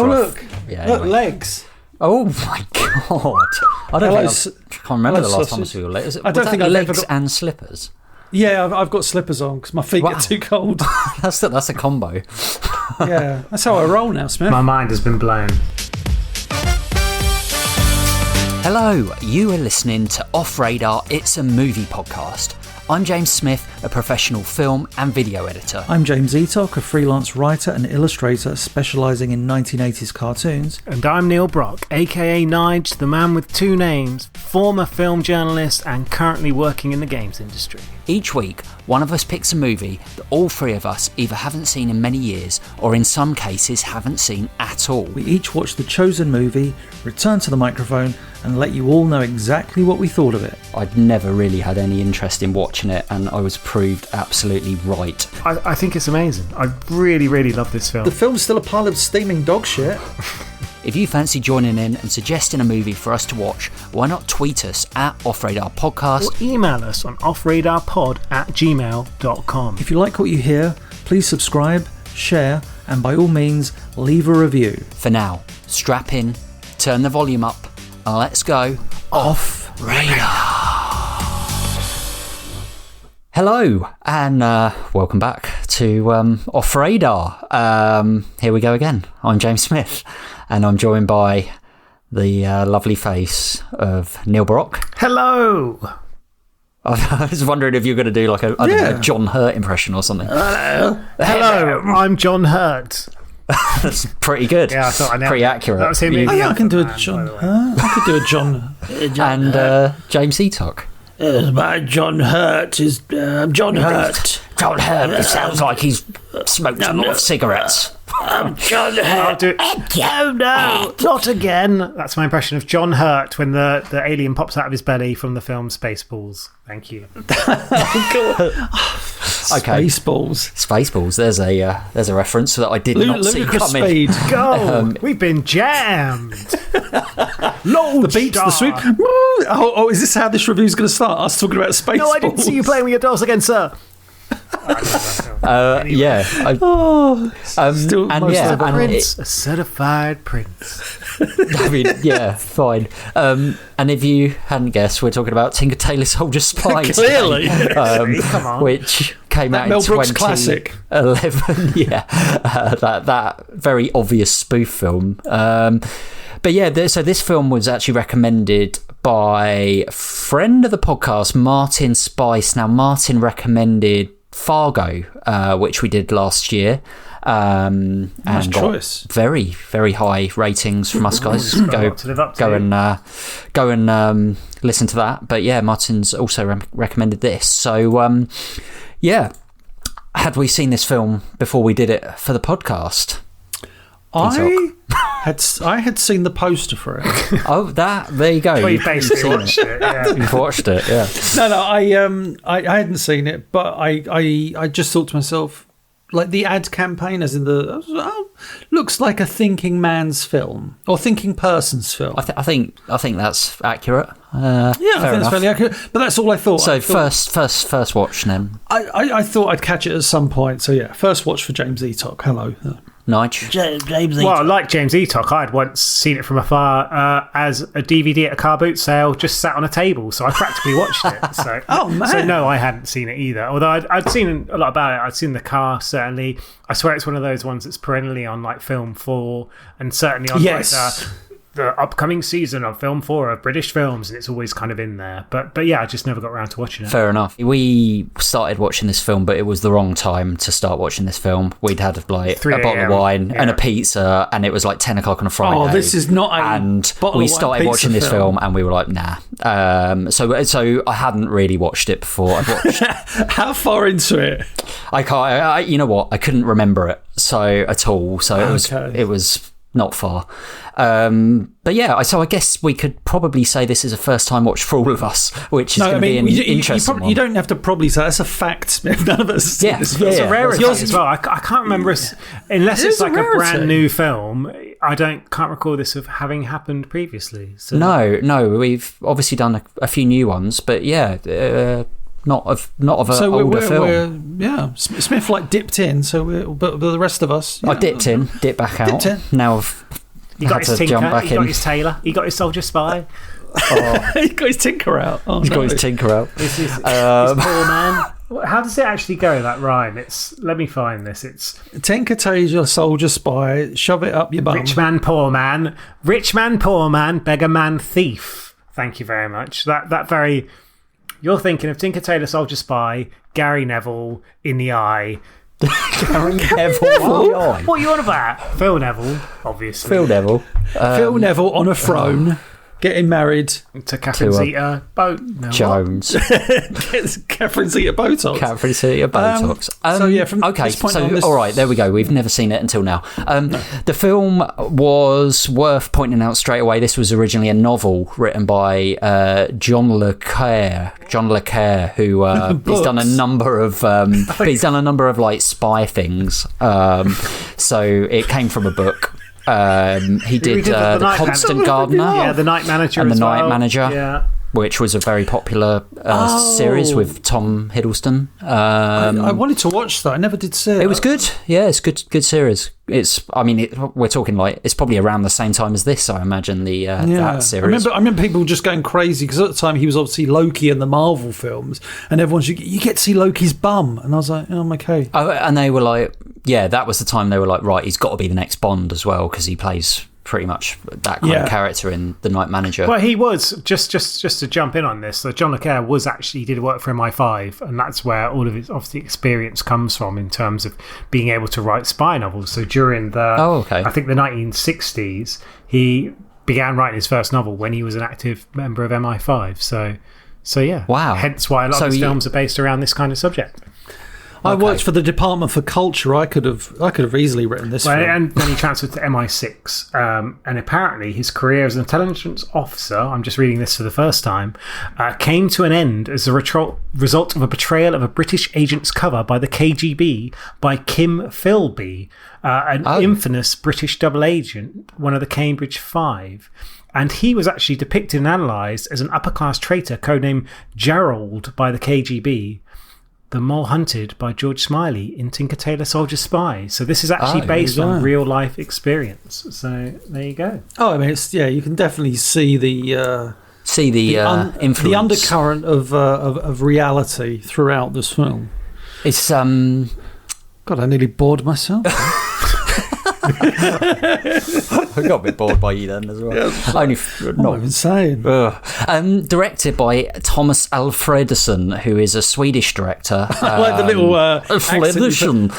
look. Yeah, Look, anyway. legs. Oh my God. I can't remember the last time I saw your legs. I don't think I've legs ever got... and slippers. Yeah, I've got slippers on because my feet get too cold. That's a combo. Yeah, that's how I roll now, Smith. My mind has been blown. Hello, you are listening to Off Radar, It's a Movie podcast. I'm James Smith, a professional film and video editor. I'm James Eatock, a freelance writer and illustrator specialising in 1980s cartoons. And I'm Neil Brock, aka Nige, the man with two names, former film journalist and currently working in the games industry. Each week, one of us picks a movie that all three of us either haven't seen in many years or in some cases haven't seen at all. We each watch the chosen movie, return to the microphone and let you all know exactly what we thought of it. I'd never really had any interest in watching it and I was proved absolutely right. I think it's amazing. I really, really love this film. The film's still a pile of steaming dog shit. If you fancy joining in and suggesting a movie for us to watch, why not tweet us at Off Radar Podcast or email us on offradarpod@gmail.com. If you like what you hear, please subscribe, share, and by all means, leave a review. For now, strap in, turn the volume up, and let's go Off Radar. Hello, and welcome back to Off Radar. Here we go again. I'm James Smith, and I'm joined by the lovely face of Neil Brock. Hello! I was wondering if you were going to do like a John Hurt impression or something. Hello, I'm John Hurt. That's pretty good. Yeah, I thought I nailed pretty it. accurate. That was him. I can do a John Hurt. I could do a John. And James Eatock. My John Hurt is John Hurt. John Hurt. It sounds like he's smoked a lot of cigarettes. I'm John Hurt. I'll do it. Oh no, not again. That's my impression of John Hurt when the alien pops out of his belly from the film Spaceballs. Thank you. Okay. Spaceballs. There's a reference that I did not see Ludicrous coming. speed. Go. We've been jammed. The beats, the sweep. Oh, is this how this review's going to start? Us talking about Spaceballs? No, I didn't see you playing with your dolls again, sir. Yeah. Still and most yeah, of the and Prince, a certified prince. I mean, yeah, fine. And if you hadn't guessed, we're talking about Tinker Tailor Soldier Spy. Clearly. Come on. Which came out Mel in Brooks classic. 2011. Yeah, that very obvious spoof film. But yeah, so this film was actually recommended by a friend of the podcast, Martin Spice. Now, Martin recommended Fargo, which we did last year. Nice and choice. Very, very high ratings from us guys. Go and listen to that. But yeah, Martin's also recommended this. So yeah, had we seen this film before we did it for the podcast? I had seen the poster for it. Oh, there you go. Well, you basically watched it. Yeah. You've watched it, yeah. No, I hadn't seen it, but I just thought to myself, like the ad campaign, as in looks like a thinking man's film or thinking person's film. I think that's accurate. I think that's fairly accurate. But that's all I thought. So first watch then. I thought I'd catch it at some point. So yeah, first watch for James Eatock. Hello. Nige. James Eatock. Well, like James Eatock, I'd once seen it from afar as a DVD at a car boot sale, just sat on a table, so I practically watched it. So, oh man! So no, I hadn't seen it either. Although I'd seen a lot about it. I'd seen the car, certainly. I swear it's one of those ones that's perennially on like Film 4, and certainly on like the upcoming season of Film 4 of British films, and it's always kind of in there. But yeah, I just never got around to watching it. Fair enough. We started watching this film, but it was the wrong time to start watching this film. We'd had like a bottle of wine and a pizza, and it was like 10 o'clock on a Friday. Oh, this is not a and we started watching this film, and we were like, nah. So I hadn't really watched it before. I'd watched. How far into it? I can't. You know what? I couldn't remember it at all. So it was not far. But yeah, so I guess we could probably say this is a first time watch for all of us, which is going to be an interesting one. You don't have to probably say that's a fact, Smith. None of us. Yeah, it's a rarity as well. I can't remember unless it's like a brand new film. I can't recall this of having happened previously. So. No, we've obviously done a few new ones, but yeah, not of an older film. Smith like dipped in, but the rest of us. I dipped back out. Now he got his Tinker, he got his Tailor, he got his Soldier Spy. He got his Tinker out. He's got his Tinker out. This poor man. How does it actually go, that rhyme? Let me find this. It's Tinker Tailor Soldier Spy, shove it up your bum. Rich man, poor man, beggar man, thief. Thank you very much. That very... You're thinking of Tinker Tailor Soldier Spy, Gary Neville in the eye. Gary Neville? What are you on about? Phil Neville, obviously. Phil Neville. Phil Neville on a throne. Getting married to Catherine Zeta Jones. Catherine Zeta Botox. Catherine Zeta Botox. From this point on, all right, there we go. We've never seen it until now. The film was worth pointing out straight away. This was originally a novel written by John le Carré. John le Carré, who he's done a number of like spy things. So it came from a book. He did The Constant Gardener, The Night Manager, and The Night Manager, which was a very popular series with Tom Hiddleston. I wanted to watch that. I never did see it. It was good. Yeah, it's good series. We're talking like it's probably around the same time as this, I imagine. That series. I remember people just going crazy because at the time he was obviously Loki in the Marvel films, and everyone's you get to see Loki's bum, and I was like, I'm okay. Oh, and they were like, yeah, that was the time they were like, right, he's got to be the next Bond as well because he plays pretty much that kind of character in The Night Manager. Well, he was just to jump in on this. So John le Carré did work for MI5, and that's where all of his obviously experience comes from in terms of being able to write spy novels. So during I think the 1960s, he began writing his first novel when he was an active member of MI5. So yeah, wow. Hence why a lot of his films are based around this kind of subject. I worked for the Department for Culture. I could have easily written this film. And then he transferred to MI6. And apparently his career as an intelligence officer, I'm just reading this for the first time, came to an end as a result of a betrayal of a British agent's cover by the KGB by Kim Philby, an infamous British double agent, one of the Cambridge Five. And he was actually depicted and analysed as an upper-class traitor codenamed Gerald by the KGB. The Mole Hunted by George Smiley in Tinker Tailor Soldier Spy. So this is actually based on real life experience. So there you go. Oh, I mean, you can definitely see the influence, the undercurrent of reality throughout this film. It's God, I nearly bored myself. I got a bit bored by you then as well. Yeah, not even saying. Directed by Tomas Alfredson, who is a Swedish director. I like the little Alfredson.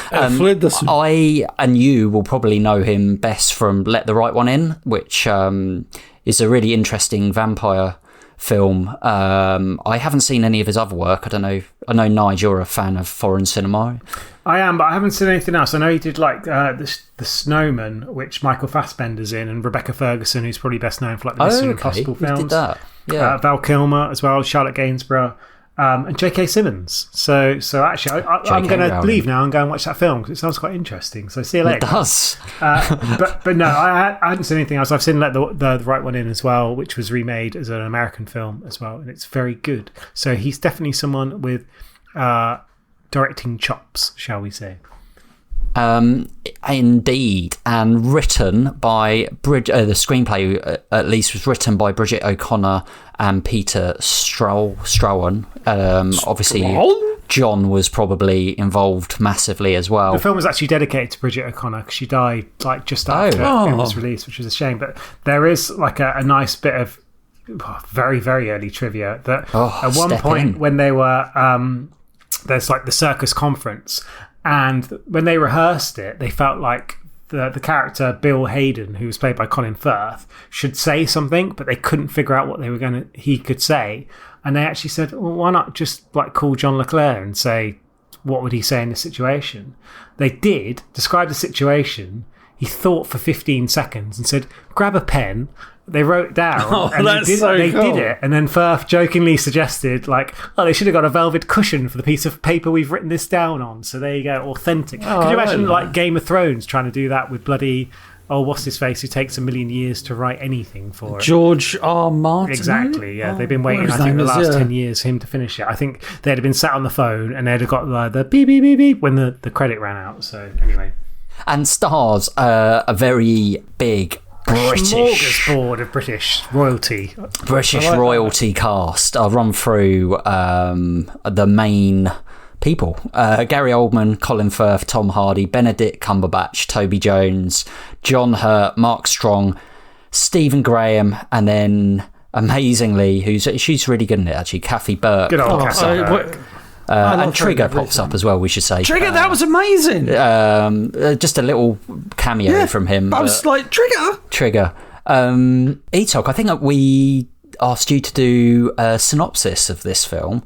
I and you will probably know him best from Let the Right One In, which is a really interesting vampire film. I haven't seen any of his other work. I don't know. I know, Nige, you're a fan of foreign cinema. I am, but I haven't seen anything else. I know he did like the Snowman, which Michael Fassbender's in, and Rebecca Ferguson, who's probably best known for like the Mission Impossible films. Did that? Yeah. Val Kilmer as well, Charlotte Gainsborough, and J.K. Simmons. So actually, I'm going to leave now and go and watch that film because it sounds quite interesting. So see you later. It does. But no, I hadn't seen anything else. I've seen Let the Right One In as well, which was remade as an American film as well, and it's very good. So he's definitely someone with directing chops, shall we say. Indeed, and written by the screenplay at least was written by Bridget O'Connor and Peter Straughan. Obviously, John was probably involved massively as well. The film was actually dedicated to Bridget O'Connor because she died like just after it was released, which was a shame. But there is like a nice bit of very, very early trivia that at one point when they were there's like the circus conference. And when they rehearsed it, they felt like the character Bill Hayden, who was played by Colin Firth, should say something, but they couldn't figure out what he could say. And they actually said, well, why not just like call John le Carré and say, what would he say in this situation? They did, describe the situation. He thought for 15 seconds and said, grab a pen. They wrote down and they did it. And then Firth jokingly suggested, like, they should have got a velvet cushion for the piece of paper we've written this down on. So there you go, authentic. Could you imagine, like, Game of Thrones trying to do that with bloody what's his face, who takes 1 million years to write anything for it. George R. Martin. Exactly, yeah. They've been waiting, I think, the last 10 years for him to finish it. I think they'd have been sat on the phone and they'd have got the beep, beep, beep, beep when the credit ran out. So, anyway. And stars a very big British smorgasbord of British royalty. Royalty cast. I'll run through the main people. Gary Oldman, Colin Firth, Tom Hardy, Benedict Cumberbatch, Toby Jones, John Hurt, Mark Strong, Stephen Graham, and then amazingly, she's really good in it actually, Kathy Burke. Good old Kathy Burke. And Trigger pops up as well, we should say. Trigger, that was amazing. Just a little cameo from him. I was like, Trigger. Etok, I think we asked you to do a synopsis of this film.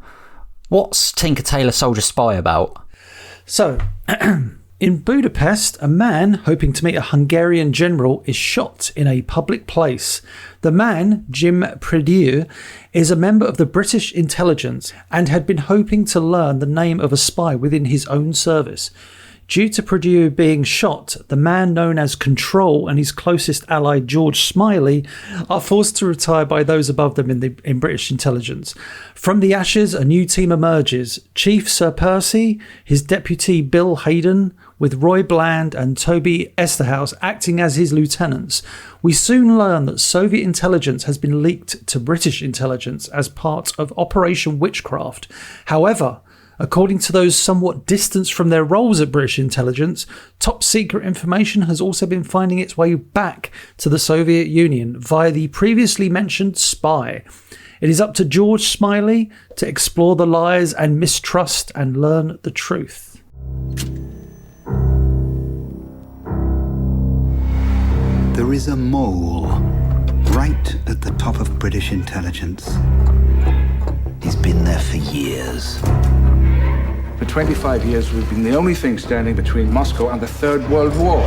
What's Tinker Tailor Soldier Spy about? So, in Budapest, a man hoping to meet a Hungarian general is shot in a public place. The man, Jim Pradier, is a member of the British intelligence and had been hoping to learn the name of a spy within his own service. Due to Pradier being shot, the man known as Control and his closest ally George Smiley are forced to retire by those above them in British intelligence. From the ashes, a new team emerges. Chief Sir Percy, his deputy Bill Hayden, with Roy Bland and Toby Esterhaus acting as his lieutenants. We soon learn that Soviet intelligence has been leaked to British intelligence as part of Operation Witchcraft. However, according to those somewhat distanced from their roles at British intelligence, top secret information has also been finding its way back to the Soviet Union via the previously mentioned spy. It is up to George Smiley to explore the lies and mistrust and learn the truth. There is a mole right at the top of British intelligence. He's been there for years. For 25 years, we've been the only thing standing between Moscow and the Third World War.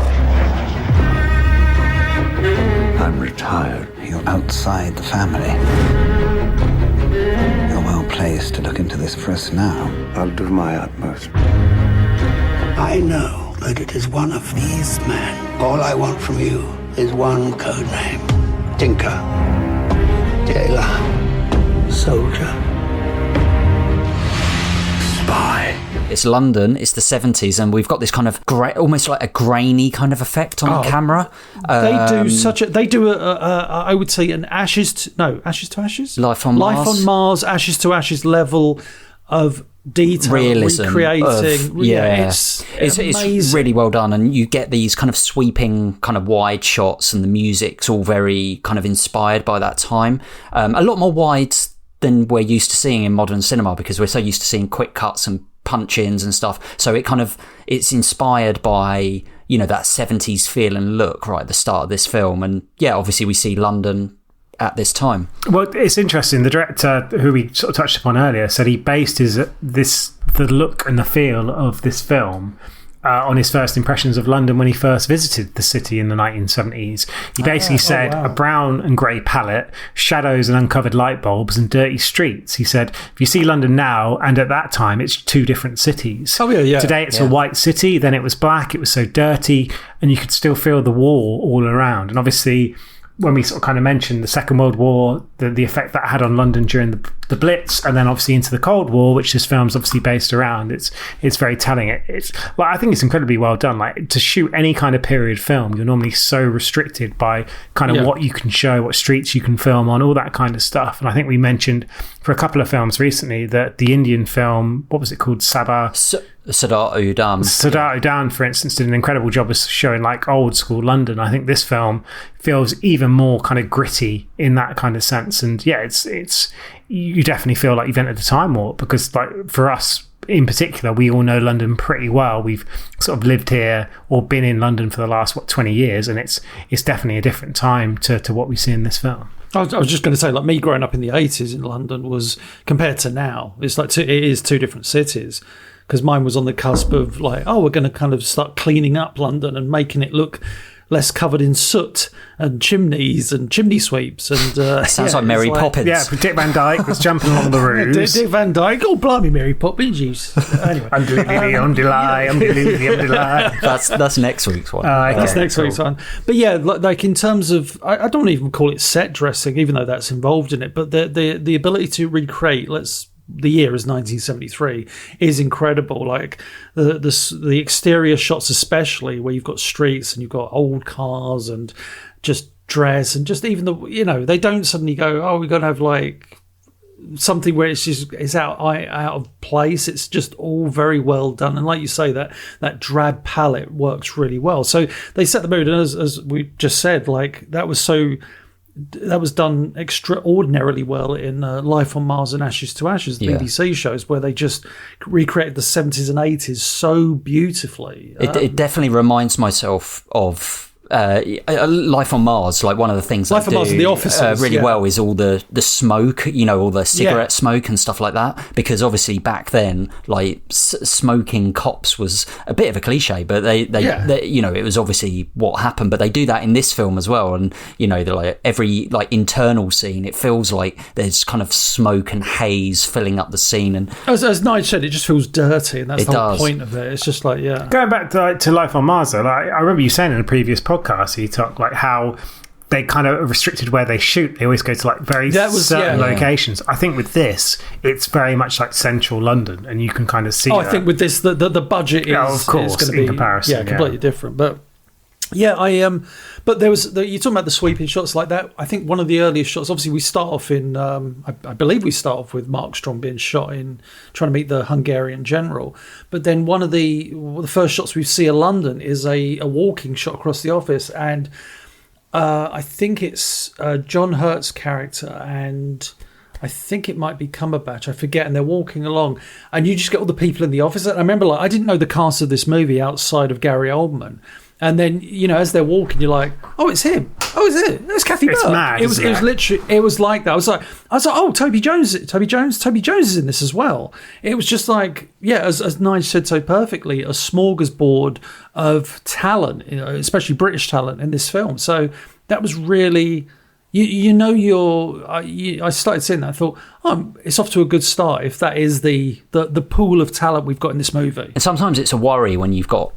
I'm retired. You're outside the family. You're well placed to look into this for us now. I'll do my utmost. I know that it is one of these men. All I want from you is one code name. Tinker. Tailor. Soldier. Spy. It's London, it's the 70s, and we've got this kind of almost like a grainy kind of effect on the camera. They do I would say an Ashes to Ashes? Life on Mars, Ashes to Ashes level of detail, realism, recreating. It's really well done, and you get these kind of sweeping kind of wide shots, and the music's all very kind of inspired by that time. A lot more wide than we're used to seeing in modern cinema, because we're so used to seeing quick cuts and punch-ins and stuff. So it's inspired by, you know, that 70s feel and look right at the start of this film. And yeah, obviously we see London at this time. Well, it's interesting. The director, who we sort of touched upon earlier, said he based the look and the feel of this film on his first impressions of London when he first visited the city in the 1970s. He basically said a brown and grey palette, shadows and uncovered light bulbs, and dirty streets. He said, if you see London now, and at that time, it's two different cities. Today it's a white city, then it was black, it was so dirty, and you could still feel the war all around. And obviously, when we sort of kind of mentioned the Second World War, the effect that had on London during the Blitz, and then obviously into the Cold War, which this film's obviously based around, it's very telling. I think it's incredibly well done. Like, to shoot any kind of period film, you're normally so restricted by kind of what you can show, what streets you can film on, all that kind of stuff. And I think we mentioned for a couple of films recently that the Indian film, what was it called, Sardar Udam, for instance, did an incredible job of showing like old school London. I think this film feels even more kind of gritty in that kind of sense. And yeah, it's you definitely feel like you've entered a time warp, because like for us in particular, we all know London pretty well. We've sort of lived here or been in London for the last 20 years, and it's definitely a different time to what we see in this film. I was just going to say, like, me growing up in the 80s in London was, compared to now, it's like it is two different cities. Because mine was on the cusp of like, we're going to kind of start cleaning up London and making it look less covered in soot and chimneys and chimney sweeps. And sounds like Mary Poppins. Yeah, Dick Van Dyke was jumping along the roofs. Dick Van Dyke. Oh, blimey, Mary Poppins. Anyway. That's next week's one. That's next week's one. But yeah, like in terms of, I don't even call it set dressing, even though that's involved in it, but the ability to recreate, the year is 1973, is incredible. Like the exterior shots, especially where you've got streets and you've got old cars and just dress and just even they don't suddenly go, oh, we're going to have like something where it's out of place. It's just all very well done, and like you say, that drab palette works really well. So they set the mood, and as we just said, like that was done extraordinarily well in Life on Mars and Ashes to Ashes, the BBC shows, where they just recreated the 70s and 80s so beautifully. It definitely reminds myself of Life on Mars. Like one of the things Life on Mars and The Office really well is all the smoke, all the cigarette smoke and stuff like that, because obviously back then, like smoking cops was a bit of a cliche, but they it was obviously what happened. But they do that in this film as well, and they're like every like internal scene, it feels like there's kind of smoke and haze filling up the scene. And as Nige said, it just feels dirty, and that's the whole point of it. It's just like going back to Life on Mars, though, like, I remember you saying in a previous podcast, he talked like how they kind of restricted where they shoot. They always go to like very certain locations. I think with this, it's very much like central London, and you can kind of see. I think with this, the budget is, of course, going to be in comparison, completely different. But but there was you're talking about the sweeping shots like that. I think one of the earliest shots. Obviously, we start off in. I believe we start off with Mark Strong being shot in trying to meet the Hungarian general. But then one of the first shots we see of London is a walking shot across the office, and I think it's John Hurt's character, and I think it might be Cumberbatch, I forget, and they're walking along, and you just get all the people in the office. And I remember, like, I didn't know the cast of this movie outside of Gary Oldman. And then, as they're walking, you're like, oh, it's him. Oh, is it? It's Kathy Burke. It's mad, it was literally, it was like that. I was like, oh, Toby Jones is in this as well. It was just like, as Nige said so perfectly, a smorgasbord of talent, especially British talent in this film. So that was really, I started seeing that. I thought, it's off to a good start if that is the pool of talent we've got in this movie. And sometimes it's a worry when you've got,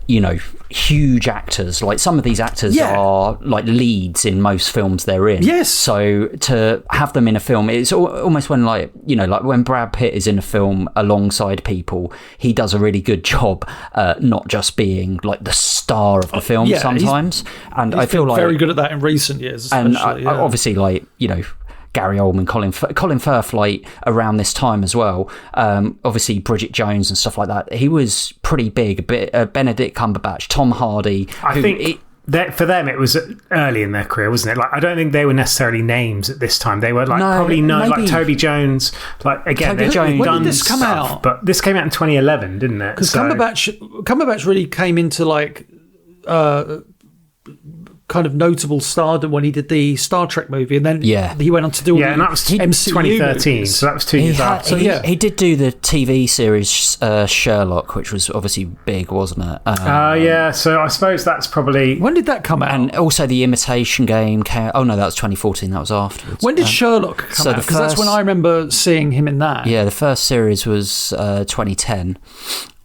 huge actors. Like some of these actors are like leads in most films they're in. Yes. So to have them in a film, it's almost when like when Brad Pitt is in a film alongside people, he does a really good job, not just being like the star of the film sometimes. And I feel like very good at that in recent years. And obviously, like, Gary Oldman, Colin Firth, like around this time as well. Obviously, Bridget Jones and stuff like that. He was pretty big. Benedict Cumberbatch, Tom Hardy. I think for them it was early in their career, wasn't it? Like I don't think they were necessarily names at this time. They were like probably known, like Toby Jones. Like again, Toby Jones. When did this come out? But this came out in 2011, didn't it? Because Cumberbatch really came into like. Kind of notable stardom when he did the Star Trek movie, and then he went on to do and that was 2013, movies. so that was 2 years after. He did do the TV series Sherlock, which was obviously big, wasn't it? So I suppose that's probably... When did that come out? And also The Imitation Game came... Oh no, that was 2014, that was afterwards. When did Sherlock come out? Because that's when I remember seeing him in that. Yeah, the first series was 2010.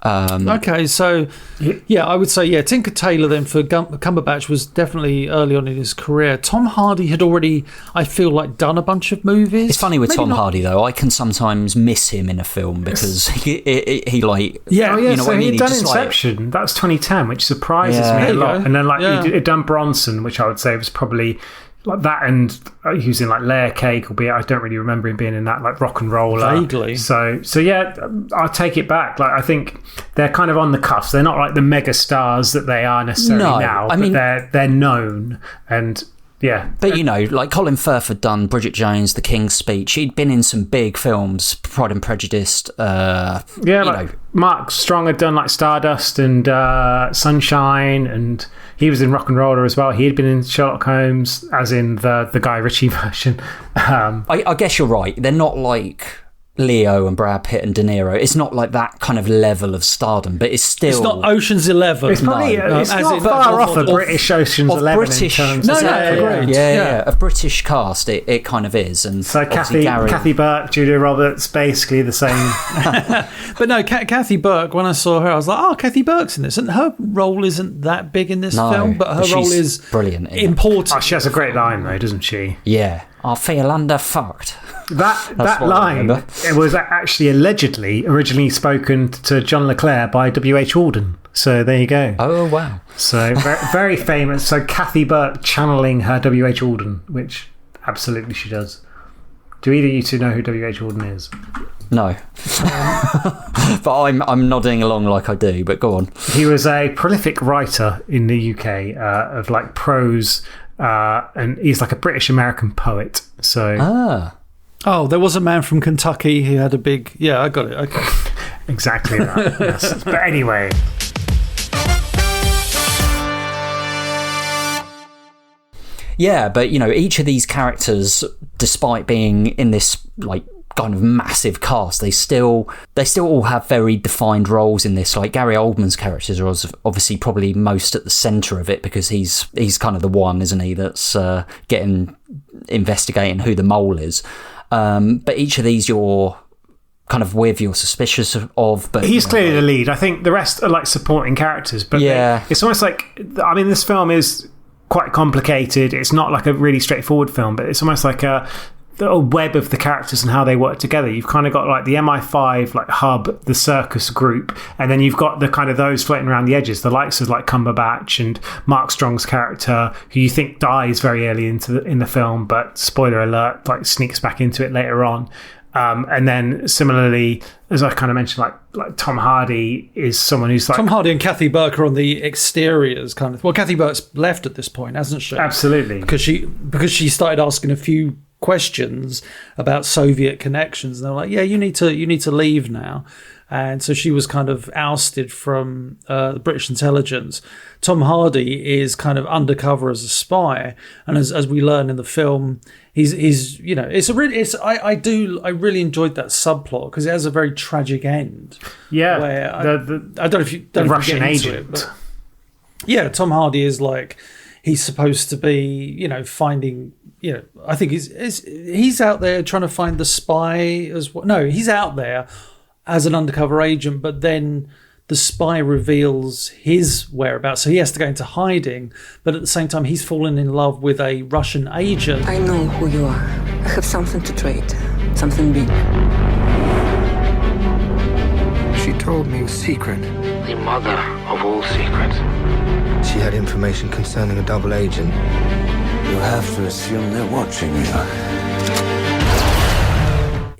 Okay, so I would say Tinker Tailor then for Cumberbatch was definitely early on in his career. Tom Hardy had already, I feel like, done a bunch of movies. It's funny with Tom Hardy though. I can sometimes miss him in a film because he like so he had done Inception. That was 2010, which surprises me a lot. And then he'd done Bronson, which I would say was probably. Like that, and he was in like Layer Cake, albeit I don't really remember him being in that, like Rock and Roller. Vaguely. So I'll take it back. Like I think they're kind of on the cuffs. They're not like the mega stars that they are necessarily now. I mean, they're known and. Yeah. But, like Colin Firth had done Bridget Jones, The King's Speech. He'd been in some big films, Pride and Prejudice. Mark Strong had done like Stardust and Sunshine, and he was in Rock and Roller as well. He had been in Sherlock Holmes, as in the Guy Ritchie version. I guess you're right. They're not like Leo and Brad Pitt and De Niro. It's not like that kind of level of stardom, but it's still... It's not Ocean's 11. It's probably it's not far off a British Ocean's 11 British, in terms of... agreed. Yeah, a British cast, it kind of is. And so Kathy Burke, Julia Roberts, basically the same. But no, Kathy Burke, when I saw her, I was like, oh, Kathy Burke's in this. And her role isn't that big in this film, but her role is brilliant, important. Oh, she has a great line, though, doesn't she? Yeah. I feel underfucked. That line, it was actually allegedly originally spoken to John le Carré by W.H. Auden. So there you go. Oh, wow. So very famous. So Kathy Burke channeling her W.H. Auden, which absolutely she does. Do either of you two know who W.H. Auden is? No. But I'm nodding along like I do, but go on. He was a prolific writer in the UK of like prose, and he's like a British-American poet. So Oh, there was a man from Kentucky who had a big... Yeah, I got it. Okay. Exactly that, yes. But anyway... Yeah, but, you know, each of these characters, despite being in this, like, kind of massive cast, they still all have very defined roles in this. Like, Gary Oldman's characters are obviously probably most at the centre of it, because he's kind of the one, isn't he, that's investigating who the mole is. But each of these you're kind of with, you're suspicious of. But he's clearly the lead. I think the rest are like supporting characters. But yeah, it's almost like, I mean, this film is quite complicated. It's not like a really straightforward film, but it's almost like a web of the characters and how they work together. You've kind of got like the MI5 like hub, the circus group, and then you've got the kind of those floating around the edges, the likes of like Cumberbatch and Mark Strong's character, who you think dies very early in the film, but spoiler alert, like sneaks back into it later on. And then similarly, as I kind of mentioned, like Tom Hardy is someone who's like... Tom Hardy and Kathy Burke are on the exteriors, kind of. Well, Kathy Burke's left at this point, hasn't she? Absolutely. Because she started asking a few questions about Soviet connections, and they were like, yeah, you need to leave now. And so she was kind of ousted from the British intelligence. Tom Hardy is kind of undercover as a spy, and as we learn in the film, he's you know, I really enjoyed that subplot because it has a very tragic end. Yeah, where I don't know if you the Russian get into agent. It, but yeah, Tom Hardy is like, he's supposed to be, you know, finding. You know, I think he's out there trying to find the spy as well. No, he's out there as an undercover agent, but then the spy reveals his whereabouts, so he has to go into hiding. But at the same time, he's fallen in love with a Russian agent. I know who you are. I have something to trade, something big. She told me a secret. The mother of all secrets. She had information concerning a double agent. You have to assume they're watching you.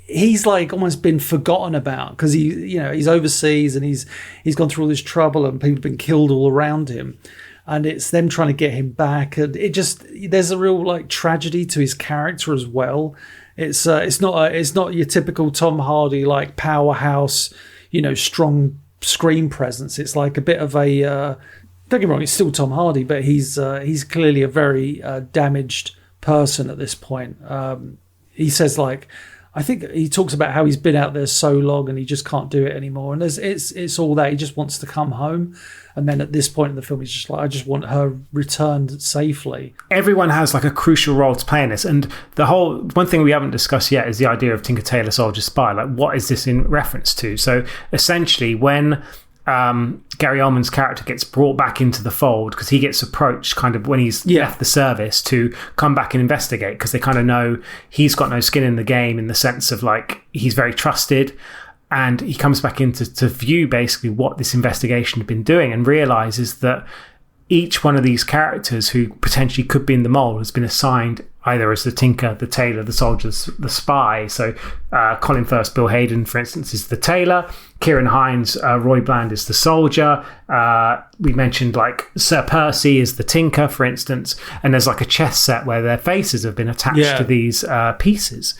He's like almost been forgotten about because he's overseas and he's gone through all this trouble and people have been killed all around him, and it's them trying to get him back, and there's a real like tragedy to his character as well. It's not your typical Tom Hardy like powerhouse, you know, strong screen presence. It's like a bit of a don't get me wrong, it's still Tom Hardy, but he's clearly a very damaged person at this point. He says, like, I think he talks about how he's been out there so long and he just can't do it anymore. And it's all that. He just wants to come home. And then at this point in the film, he's just like, I just want her returned safely. Everyone has like a crucial role to play in this. And one thing we haven't discussed yet is the idea of Tinker Tailor Soldier Spy. Like, what is this in reference to? So essentially, when Gary Oldman's character gets brought back into the fold, because he gets approached kind of when he's left the service to come back and investigate, because they kind of know he's got no skin in the game in the sense of like he's very trusted, and he comes back into view basically what this investigation had been doing and realizes that each one of these characters who potentially could be in the mole has been assigned either as the Tinker, the Tailor, the Soldier, the Spy. So Colin Firth, Bill Hayden, for instance, is the Tailor. Kieran Hines, Roy Bland is the Soldier. We mentioned like Sir Percy is the Tinker, for instance. And there's like a chess set where their faces have been attached to these pieces.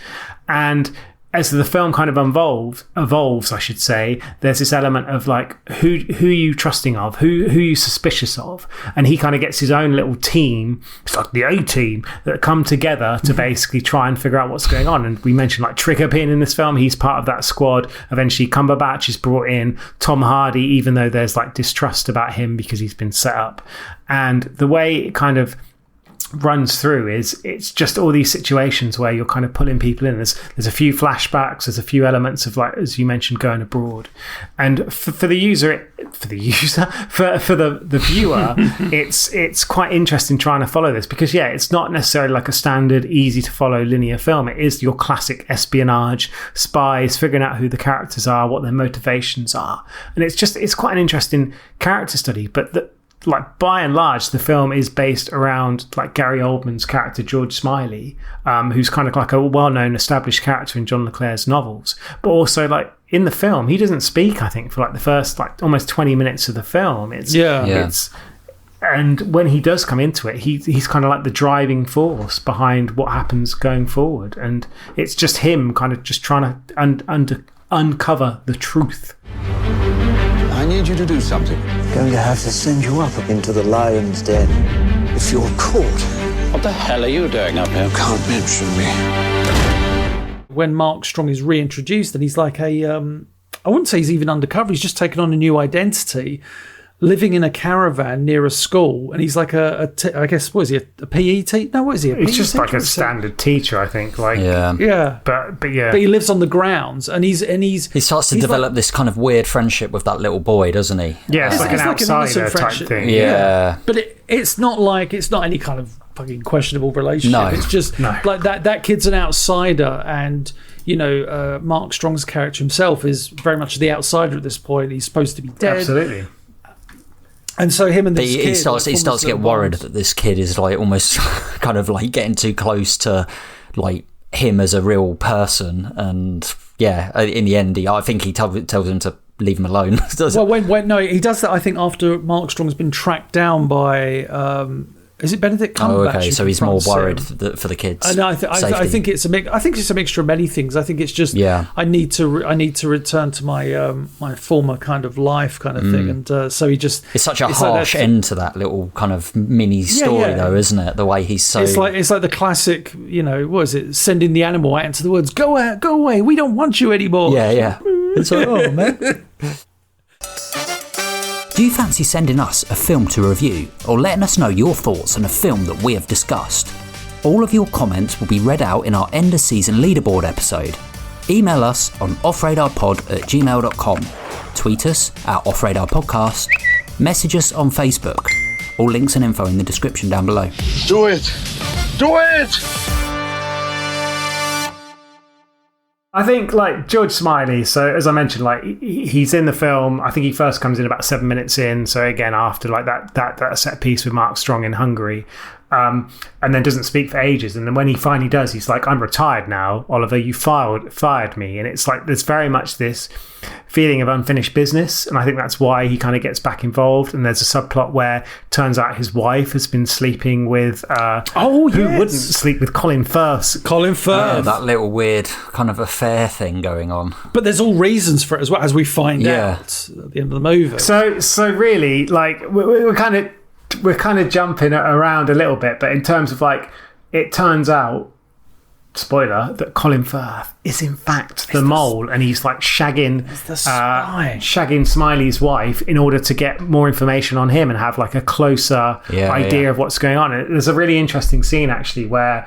And as the film kind of evolves, I should say, there's this element of like, who are you trusting of? Who are you suspicious of? And he kind of gets his own little team, it's like the A-team, that come together to basically try and figure out what's going on. And we mentioned like Trigger being in this film. He's part of that squad. Eventually Cumberbatch is brought in. Tom Hardy, even though there's like distrust about him because he's been set up. And the way it kind of runs through is it's just all these situations where you're kind of pulling people in. There's a few flashbacks, there's a few elements of, like, as you mentioned, going abroad, and for the viewer, it's quite interesting trying to follow this, because it's not necessarily like a standard easy to follow linear film. It is your classic espionage, spies, figuring out who the characters are, what their motivations are, and it's quite an interesting character study. But like, by and large, the film is based around like Gary Oldman's character George Smiley, who's kind of like a well-known established character in John le Carré's novels. But also, like, in the film, he doesn't speak, I think, for like the first like almost 20 minutes of the film. And when he does come into it, he's kind of like the driving force behind what happens going forward, and it's just him kind of just trying to uncover the truth. I need you to do something. Going to have to send you up into the lion's den. If you're caught, what the hell are you doing up here? Can't mention me. When Mark Strong is reintroduced, and he's like I wouldn't say he's even undercover, he's just taken on a new identity, living in a caravan near a school, and he's like I guess, what is he, a PE teacher? No, what is he? He's just like a standard teacher, I think. Like, but he lives on the grounds, and he starts to develop this kind of weird friendship with that little boy, doesn't he? Yeah, it's like an outsider type thing. Yeah, but it's not any kind of fucking questionable relationship. No. It's just like that kid's an outsider, and Mark Strong's character himself is very much the outsider at this point. He's supposed to be dead. Absolutely. And so him and this kid... He starts to get worried that this kid is like almost kind of like getting too close to like him as a real person. And in the end, I think he tells him to leave him alone. He does that, I think, after Mark Strong's been tracked down by... is it Benedict Cumberbatch? Oh, okay. So he's more worried for the kids. I think it's a mix. I think it's a mixture of many things. I think it's just I need to return to my my former kind of life, kind of thing. And so he just it's such a harsh end to that little kind of mini story, though, isn't it? The way he's so it's like the classic, what is it? Sending the animal out into the woods. Go away. We don't want you anymore. Yeah. It's like, oh man. Do you fancy sending us a film to review, or letting us know your thoughts on a film that we have discussed? All of your comments will be read out in our end of season leaderboard episode. Email us on offradarpod@gmail.com, tweet us at offradarpodcast, message us on Facebook. All links and info in the description down below. Do it! Do it! I think, like, George Smiley, so as I mentioned, like, he's in the film. I think he first comes in about 7 minutes in, so again, after like that set piece with Mark Strong in Hungary, and then doesn't speak for ages, and then when he finally does, he's like, I'm retired now, Oliver, you fired me. And it's like there's very much this feeling of unfinished business, and I think that's why he kind of gets back involved. And there's a subplot where turns out his wife has been sleeping with who wouldn't sleep with Colin Firth. That little weird kind of affair thing going on, but there's all reasons for it as well, as we find out at the end of the movie. So really, like, we're kind of jumping around a little bit, but in terms of, like, it turns out, spoiler, that Colin Firth is in fact the mole, and he's like shagging Smiley's wife in order to get more information on him and have like a closer idea of what's going on. And there's a really interesting scene actually where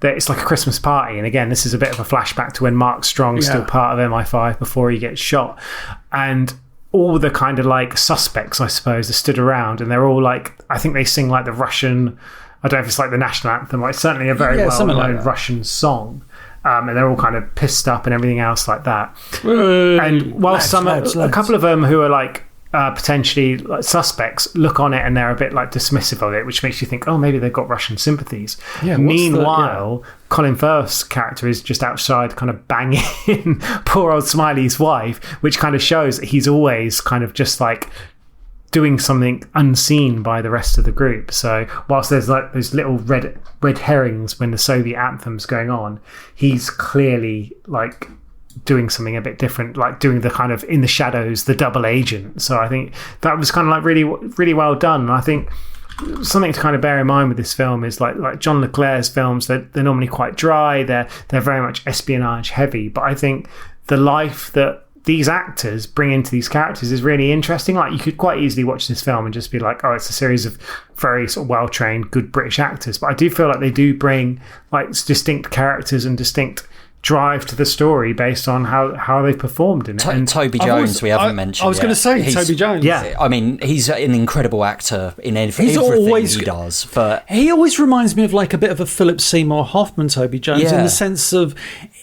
it's like a Christmas party, and again, this is a bit of a flashback to when Mark Strong's still part of MI5 before he gets shot, and all the kind of like suspects, I suppose, are stood around, and they're all like, I think they sing like the Russian, I don't know if it's like the national anthem, like certainly a very well-known Russian song, and they're all kind of pissed up and everything else like that. And while a couple of them who are like potentially like suspects look on it and they're a bit like dismissive of it, which makes you think, oh, maybe they've got Russian sympathies. Meanwhile, Colin Firth's character is just outside kind of banging poor old Smiley's wife, which kind of shows that he's always kind of just like doing something unseen by the rest of the group. So whilst there's like those little red herrings when the Soviet anthem's going on, he's clearly like doing something a bit different, like doing the kind of in the shadows, the double agent. So I think that was kind of like really, really well done. And I think something to kind of bear in mind with this film is like John le Carré's films, they're normally quite dry. They're very much espionage heavy. But I think the life that these actors bring into these characters is really interesting. Like, you could quite easily watch this film and just be like, oh, it's a series of very sort of well-trained, good British actors. But I do feel like they do bring like distinct characters and distinct drive to the story based on how they performed in it. And Toby Jones, we haven't mentioned. I was going to say Toby Jones. Yeah, I mean, he's an incredible actor in everything he does. But he always reminds me of like a bit of a Philip Seymour Hoffman, Toby Jones, in the sense of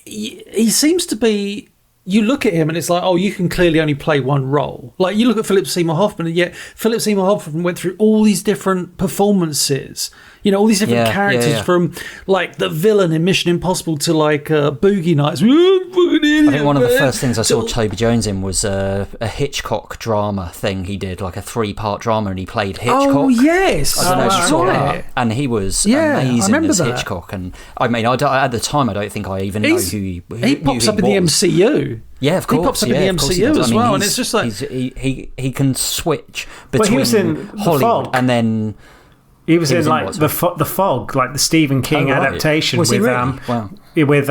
he seems to be. You look at him and it's like, oh, you can clearly only play one role. Like, you look at Philip Seymour Hoffman, and yet Philip Seymour Hoffman went through all these different performances. You know, all these different characters, from like the villain in Mission Impossible to like Boogie Nights. I think one of the first things I saw Toby Jones in was a Hitchcock drama thing he did, like a 3-part drama, and he played Hitchcock. Oh, yes. I don't know if you saw that. And he was amazing as that. Hitchcock. And I mean, at the time, I don't think I even know who he pops up in the MCU. Yeah, of course. He pops up in the MCU as well, and it's just like he can switch between he was in Hollywood and then. He was in like the Fog, like the Stephen King adaptation. Was with he really? Wow. With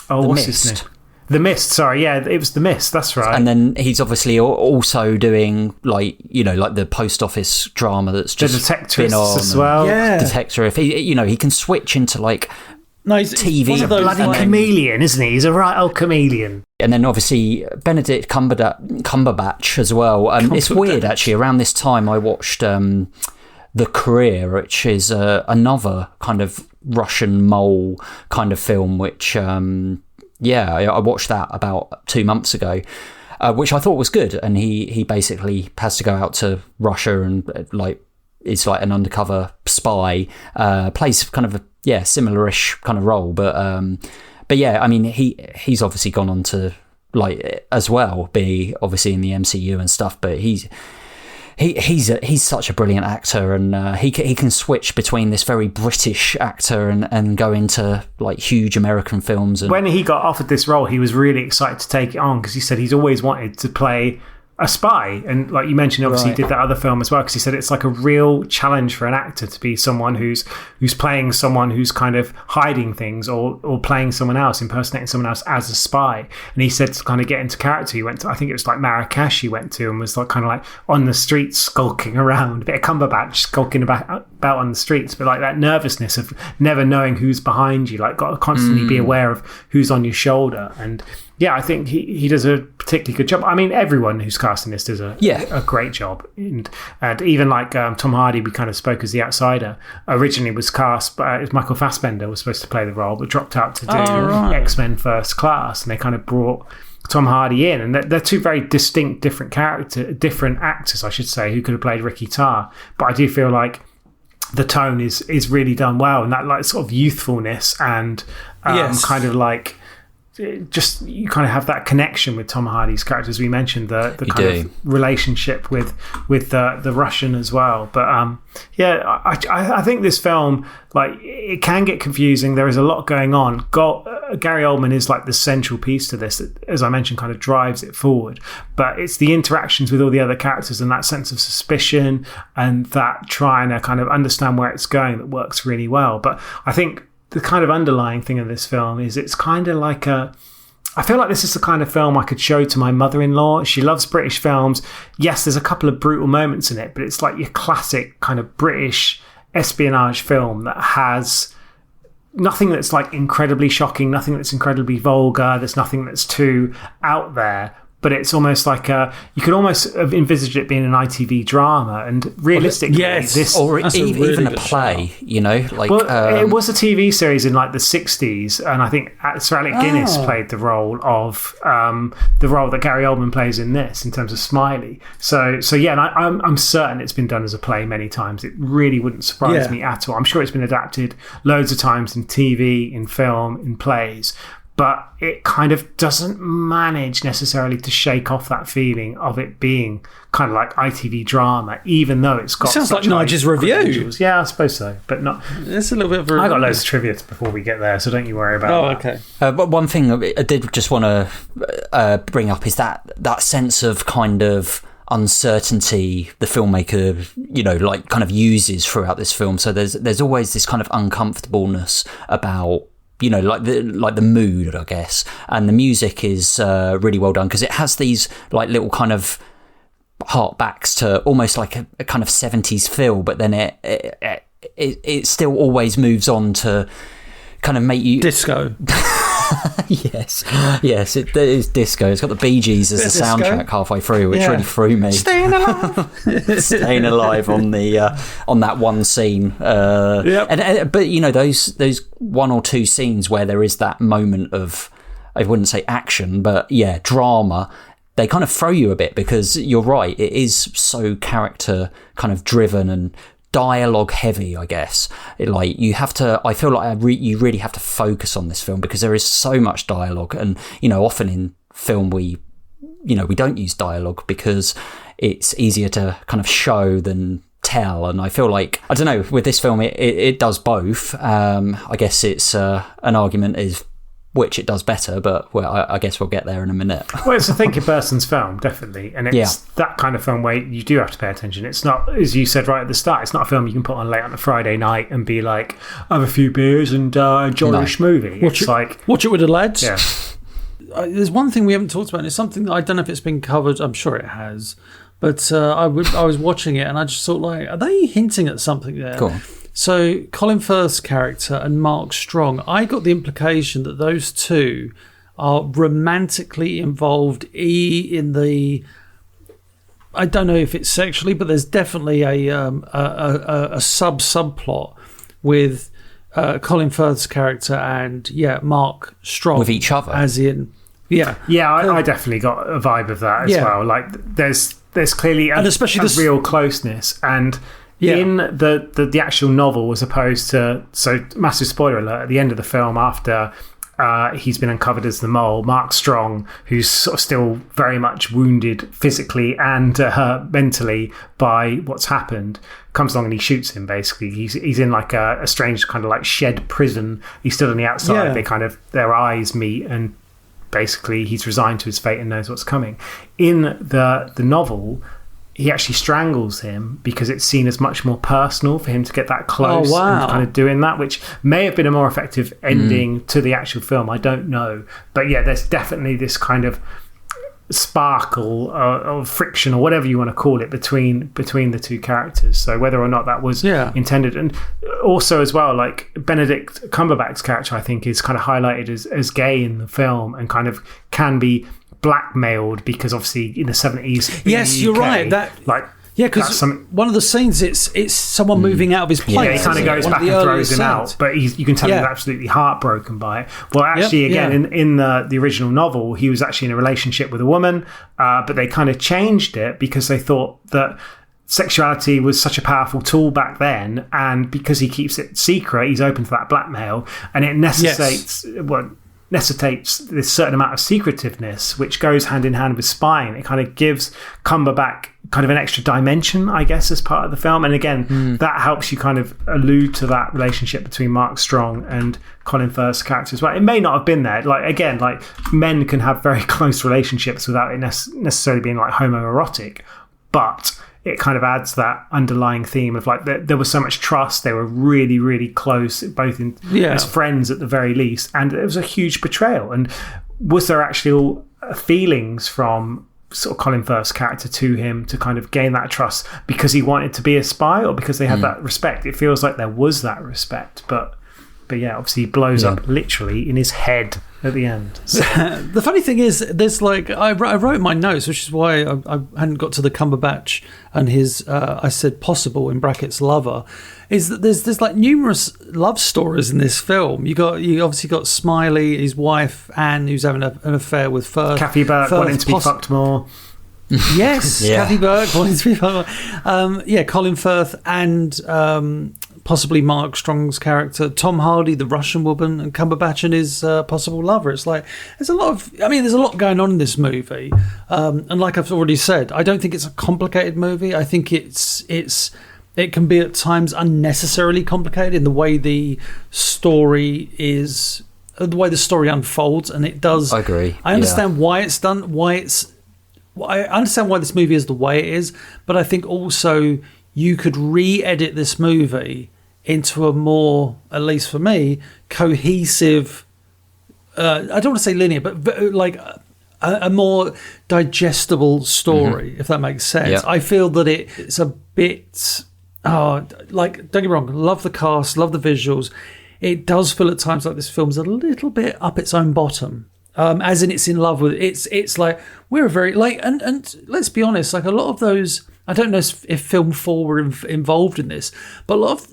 what's Mist. his name? The Mist. Sorry, yeah, it was The Mist. That's right. And then he's obviously also doing like the post office drama that's just the Detectorist been on as well. Yeah, Detector. If he can switch into like he's TV. He's a bloody chameleon, isn't he? He's a right old chameleon. And then obviously Benedict Cumberbatch as well. It's weird actually. Around this time, I watched The Career, which is another kind of Russian mole kind of film, which I watched that about 2 months ago, which I thought was good. And he basically has to go out to Russia and is like an undercover spy, plays kind of a similar-ish kind of role, but yeah, I mean, he's obviously gone on to like as well be obviously in the MCU and stuff, but he's such a brilliant actor, and he can switch between this very British actor and go into like huge American films. And when he got offered this role, he was really excited to take it on, because he said he's always wanted to play a spy. And like you mentioned, obviously he did that other film as well, because he said it's like a real challenge for an actor to be someone who's playing someone who's kind of hiding things, or playing someone else, impersonating someone else as a spy. And he said to kind of get into character, he went to, I think it was like Marrakesh he went to, and was like kind of like on the streets skulking around, a bit of Cumberbatch skulking about on the streets, but like that nervousness of never knowing who's behind you, like got to constantly be aware of who's on your shoulder. And yeah, I think he does a particularly good job. I mean, everyone who's cast in this does a great job. And even like Tom Hardy, we kind of spoke as the outsider, originally was cast, but Michael Fassbender was supposed to play the role, but dropped out to do X-Men First Class. And they kind of brought Tom Hardy in. And they're two very distinct, different actors, I should say, who could have played Ricky Tarr. But I do feel like the tone is really done well. And that like sort of youthfulness and kind of like, just you kind of have that connection with Tom Hardy's character, as we mentioned, the kind of relationship with the Russian as well. But I think this film, like, it can get confusing. There is a lot going on. Gary Oldman is like the central piece to this that, as I mentioned, kind of drives it forward. But it's the interactions with all the other characters and that sense of suspicion and that trying to kind of understand where it's going that works really well. But I think the kind of underlying thing of this film is it's kind of like I feel like this is the kind of film I could show to my mother-in-law. She loves British films. Yes, there's a couple of brutal moments in it, but it's like your classic kind of British espionage film that has nothing that's like incredibly shocking, nothing that's incredibly vulgar, there's nothing that's too out there. But it's almost like you could almost have envisaged it being an ITV drama, and realistically, even a play. You know, like it was a TV series in like the 60s, and I think Sir Alec Guinness played the role of the role that Gary Oldman plays in this, in terms of Smiley. So yeah, and I'm certain it's been done as a play many times. It really wouldn't surprise me at all. I'm sure it's been adapted loads of times in TV, in film, in plays. but it kind of doesn't manage necessarily to shake off that feeling of it being kind of like ITV drama, even though it's got... It sounds like Nige's review. Yeah, I suppose so, but not... It's a little bit of a... I got loads of trivia before we get there, so don't you worry about that. Okay. But one thing I did just want to bring up is that sense of kind of uncertainty the filmmaker, like kind of uses throughout this film. So there's always this kind of uncomfortableness about, like the mood, I guess, and the music is really well done because it has these like little kind of harkbacks to almost like a kind of 70s feel, but then it still always moves on to kind of make you disco. yes, it is disco. It's got the Bee Gees as the soundtrack halfway through, which really threw me. Staying alive on that one scene. But those one or two scenes where there is that moment of, I wouldn't say action, but drama. They kind of throw you a bit because you're right. It is so character kind of driven and dialogue heavy, I guess. You have to, I feel like you really have to focus on this film because there is so much dialogue, and often in film we don't use dialogue because it's easier to kind of show than tell, and I feel like, I don't know, with this film it does both. I guess it's an argument is which it does better, but I guess we'll get there in a minute. Well, it's a thinking person's film, definitely, and it's that kind of film where you do have to pay attention. It's not, as you said right at the start, it's not a film you can put on late on a Friday night and be like, have a few beers and enjoy a movie. Watch it with the lads. Yeah. There's one thing we haven't talked about, and it's something that I don't know if it's been covered. I'm sure it has, but I was watching it and I just thought, like, are they hinting at something there? Cool. So Colin Firth's character and Mark Strong, I got the implication that those two are romantically involved in the... I don't know if it's sexually, but there's definitely a subplot with Colin Firth's character and Mark Strong with each other, as in I definitely got a vibe of that as well. Like there's clearly and especially a real closeness and. Yeah. In the actual novel, as opposed to, so massive spoiler alert, at the end of the film, after he's been uncovered as the mole, Mark Strong, who's sort of still very much wounded physically and mentally by what's happened, comes along and he shoots him. Basically, he's in like a strange kind of like shed prison. He's stood on the outside. Yeah. They kind of, their eyes meet, and basically he's resigned to his fate and knows what's coming. In the novel, he actually strangles him because it's seen as much more personal for him to get that close and kind of doing that, which may have been a more effective ending to the actual film. I don't know. But there's definitely this kind of sparkle or friction or whatever you want to call it between the two characters. So whether or not that was intended. And also as well, like Benedict Cumberbatch's character, I think, is kind of highlighted as gay in the film and kind of can be blackmailed because obviously in the 70s you're right, that like because one of the scenes it's someone moving out of his place. He kind of goes back and throws him out, but you can tell he's absolutely heartbroken by it. Well, actually, in the original novel, he was actually in a relationship with a woman, but they kind of changed it because they thought that sexuality was such a powerful tool back then, and because he keeps it secret, he's open to that blackmail, and it necessitates this certain amount of secretiveness, which goes hand in hand with spying. It kind of gives Cumberbatch kind of an extra dimension, I guess, as part of the film. And again, that helps you kind of allude to that relationship between Mark Strong and Colin Firth's character as well. It may not have been there. Like, again, like men can have very close relationships without it necessarily being like homoerotic, but it kind of adds that underlying theme of like there was so much trust. They were really, really close, both as friends at the very least, and it was a huge betrayal. And was there actual feelings from sort of Colin Firth's character to him to kind of gain that trust because he wanted to be a spy, or because they had that respect? It feels like there was that respect, but obviously he blows up literally in his head at the end. So. The funny thing is, there's like I wrote my notes, which is why I hadn't got to the Cumberbatch and his I said possible in brackets lover, is that there's like numerous love stories in this film. You obviously got Smiley, his wife Anne, who's having an affair with Firth. Kathy Burke wanting to be fucked more. Yes, Kathy Burke wanting to be fucked more. Colin Firth and possibly Mark Strong's character, Tom Hardy, the Russian woman, and Cumberbatch and his possible lover. It's like there's a lot going on in this movie, and like I've already said, I don't think it's a complicated movie. I think it can be at times unnecessarily complicated in the way the story unfolds, and it does. I agree. I understand why it's done. I understand why this movie is the way it is, but I think also you could re-edit this movie into a more, at least for me, cohesive. I don't want to say linear, but like a more digestible story, if that makes sense. Yeah. I feel that it's a bit. Like, don't get me wrong, love the cast, love the visuals. It does feel at times like this film's a little bit up its own bottom. As in it's in love with it. It's like we're very like and let's be honest, like a lot of those, I don't know if Film 4 were involved in this, but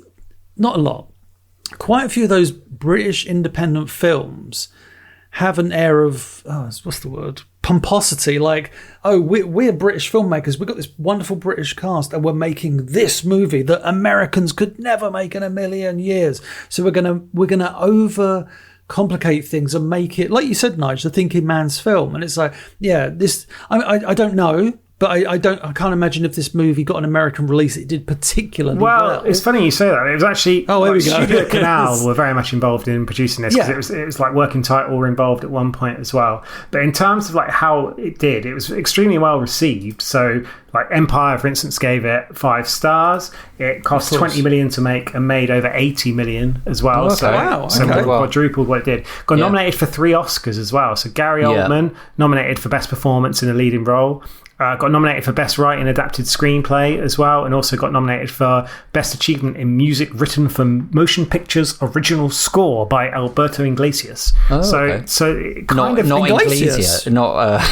quite a few of those British independent films have an air of what's the word, pomposity, like, oh, we're British filmmakers, we've got this wonderful British cast and we're making this movie that Americans could never make in a million years, so we're gonna over complicate things and make it, like you said, Nige, the thinking man's film. And it's like, yeah, this I don't know, but I can't imagine if this movie got an American release it did particularly well. It's funny you say that. It was actually here we go. Studio Canal were very much involved in producing this, because it was like Working Title were involved at one point as well. But in terms of like how it did, it was extremely well received. So like Empire, for instance, gave it 5 stars. It cost 20 million to make and made over 80 million as well. Oh, okay. So quadrupled what it did. Got nominated for 3 Oscars as well. So Gary Oldman nominated for Best Performance in a Leading Role. Got nominated for Best Writing Adapted Screenplay as well, and also got nominated for Best Achievement in Music Written for Motion Pictures Original Score by Alberto Iglesias. So it kind of not Iglesias, not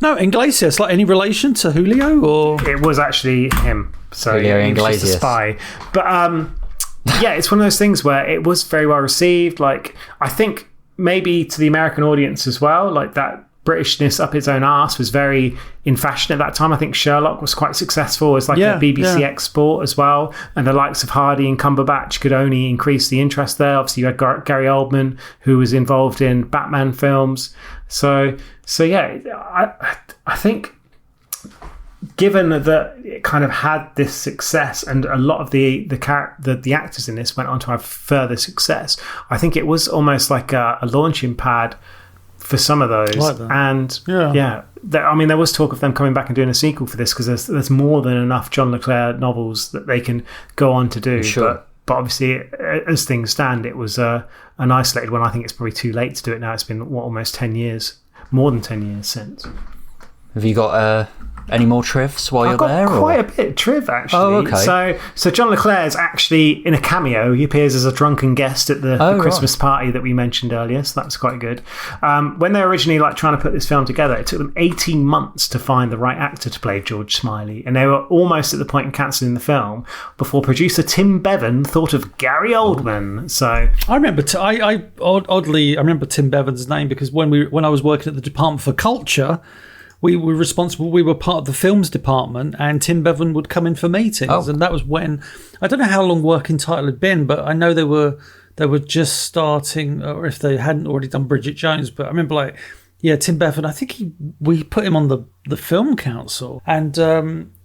no, Iglesias, like any relation to Julio, or it was actually him. So Julio Iglesias, just a spy. But yeah, it's one of those things where it was very well received. Like, I think maybe to the American audience as well, like that Britishness up its own arse was very in fashion at that time. I think Sherlock was quite successful as like a BBC export as well, and the likes of Hardy and Cumberbatch could only increase the interest there. Obviously you had Gary Oldman, who was involved in Batman films. So yeah, I think given that it kind of had this success, and a lot of the actors in this went on to have further success, I think it was almost like a launching pad for some of those. Like that. And there was talk of them coming back and doing a sequel for this, because there's more than enough John le Carré novels that they can go on to do. Sure. But obviously, as things stand, it was an isolated one. I think it's probably too late to do it now. It's been almost 10 years, more than 10 years since. Have you got any more trivs while you're there? I've got quite a bit of triv, actually. Oh, okay. So John le Carré is actually in a cameo. He appears as a drunken guest at the Christmas party that we mentioned earlier, so that's quite good. When they were originally trying to put this film together, it took them 18 months to find the right actor to play George Smiley, and they were almost at the point of cancelling the film before producer Tim Bevan thought of Gary Oldman. So I remember, oddly, I remember Tim Bevan's name, because when I was working at the Department for Culture, we were responsible. We were part of the films department, and Tim Bevan would come in for meetings, and that was when, I don't know how long Working Title had been, but I know they were just starting, or if they hadn't already done Bridget Jones. But I remember, Tim Bevan. I think we put him on the film council, and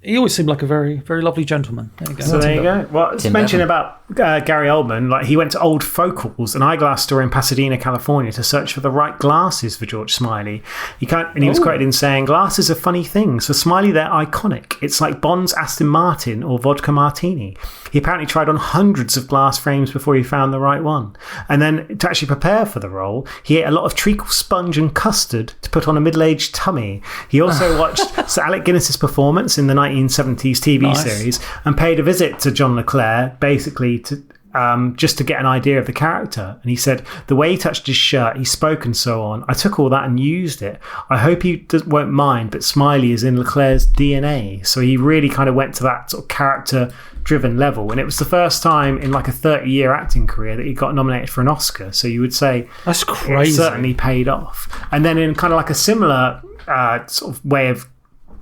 he always seemed like a very, very lovely gentleman. There you go. So there you go. Well, let's mention about Gary Oldman. Like, he went to Old Focals, an eyeglass store in Pasadena, California, to search for the right glasses for George Smiley. He was quoted in saying, "Glasses are funny things. For Smiley, they're iconic. It's like Bond's Aston Martin or vodka martini." He apparently tried on hundreds of glass frames before he found the right one. And then, to actually prepare for the role, he ate a lot of treacle sponge and custard to put on a middle-aged tummy. He also watched Sir Alec Guinness's performance in the 1970s TV series and paid a visit to John le Carré, basically to just to get an idea of the character. And he said, "The way he touched his shirt, he spoke and so on, I took all that and used it. I hope he won't mind, but Smiley is in le Carré's DNA." So he really kind of went to that sort of character-driven level. And it was the first time in like a 30-year acting career that he got nominated for an Oscar. So you would say that's crazy. It certainly paid off. And then in kind of like a similar sort of way of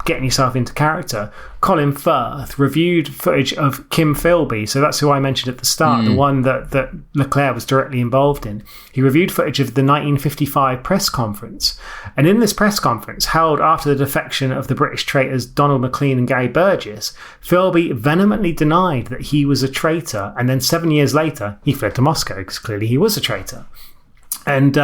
getting yourself into character, Colin Firth reviewed footage of Kim Philby. So that's who I mentioned at the start, the one that Le Carré was directly involved in. He reviewed footage of the 1955 press conference. And in this press conference, held after the defection of the British traitors Donald Maclean and Gary Burgess, Philby vehemently denied that he was a traitor. And then 7 years later, he fled to Moscow because clearly he was a traitor. And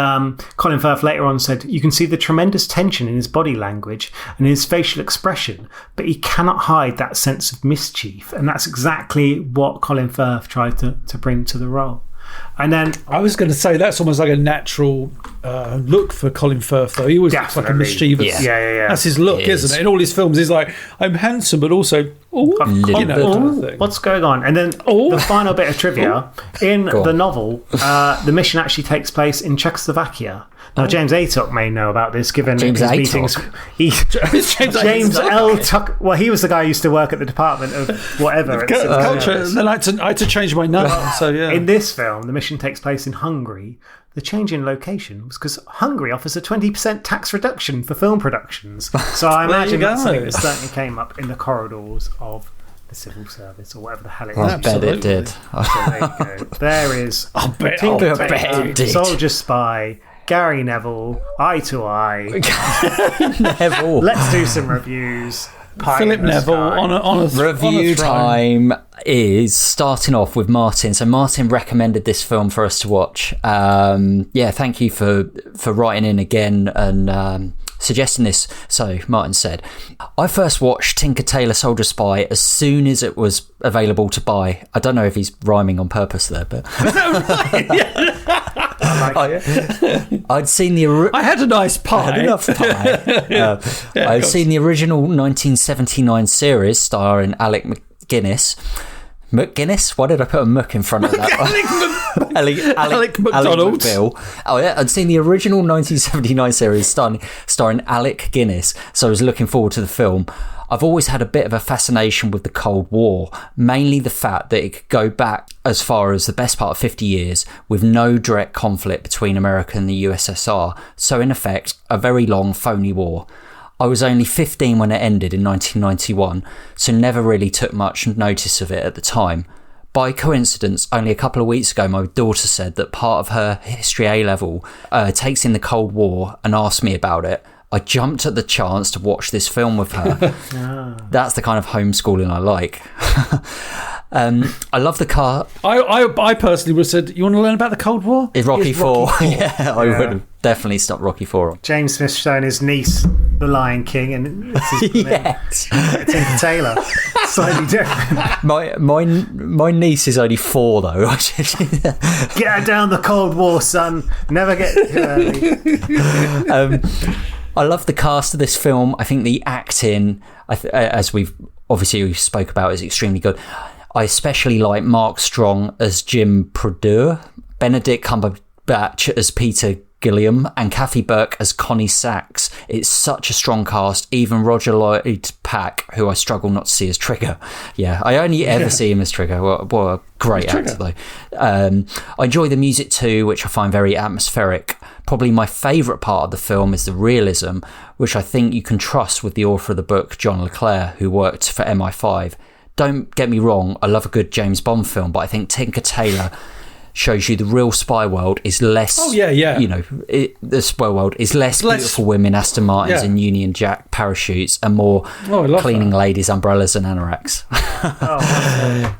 Colin Firth later on said, you can see the tremendous tension in his body language and his facial expression, but he cannot hide that sense of mischief. And that's exactly what Colin Firth tried to bring to the role. And then I was going to say that's almost like a natural look for Colin Firth, though. He always looks like a mischievous. Yeah. That's his look, isn't it? In all his films, he's like, I'm handsome, but also, what's going on? And then the final bit of trivia in the novel, the mission actually takes place in Czechoslovakia. Now, James Aytock may know about this, given his meetings. James L. Tuck. Well, he was the guy who used to work at the Department of whatever. Culture. And then I had to change my name. So yeah. In this film, the mission takes place in Hungary. The change in location was because Hungary offers a 20% tax reduction for film productions. So I imagine that's something that certainly came up in the corridors of the civil service or whatever the hell it is. I bet it did. So there you go. There is Tinker Tailor Soldier Spy, Gary Neville, Eye to Eye. Neville. Let's do some reviews. Philip Neville on a review time is starting off with Martin. So Martin recommended this film for us to watch. Thank you for writing in again and suggesting this. So Martin said, I first watched Tinker Tailor Soldier Spy as soon as it was available to buy. I don't know if he's rhyming on purpose there, but I'd seen I had a nice pie. I had enough pie. I'd seen the original 1979 series starring Alec McGuinness. McGuinness? Why did I put a muck in front of that? Alec McDonald. I'd seen the original 1979 series starring Alec Guinness, so I was looking forward to the film. I've always had a bit of a fascination with the Cold War, mainly the fact that it could go back as far as the best part of 50 years with no direct conflict between America and the USSR, so in effect, a very long, phony war. I was only 15 when it ended in 1991, so never really took much notice of it at the time. By coincidence, only a couple of weeks ago, my daughter said that part of her History A-level takes in the Cold War and asked me about it. I jumped at the chance to watch this film with her. That's the kind of homeschooling I like. I love the car. I personally would have said, you want to learn about the Cold War? Is Rocky 4. I would have definitely stopped Rocky 4 on. James Smith's showing his niece The Lion King, and it's Tinker Tailor. Slightly different. My niece is only 4 though. Get her down the Cold War, son. Never get too early. I love the cast of this film. I think the acting, as we spoke about, is extremely good. I especially like Mark Strong as Jim Perdue, Benedict Cumberbatch as Peter Gilliam, and Kathy Burke as Connie Sachs. It's such a strong cast. Even Roger Lloyd Pack, who I struggle not to see as Trigger. Yeah, I only ever see him as Trigger. What a great actor, though. I enjoy the music too, which I find very atmospheric. Probably my favourite part of the film is the realism, which I think you can trust with the author of the book, John le Carré, who worked for MI5. Don't get me wrong, I love a good James Bond film, but I think Tinker Tailor shows you the real spy world is less. The spy world is less beautiful women, Aston Martins, and Union Jack parachutes, and more cleaning ladies, umbrellas, and anoraks.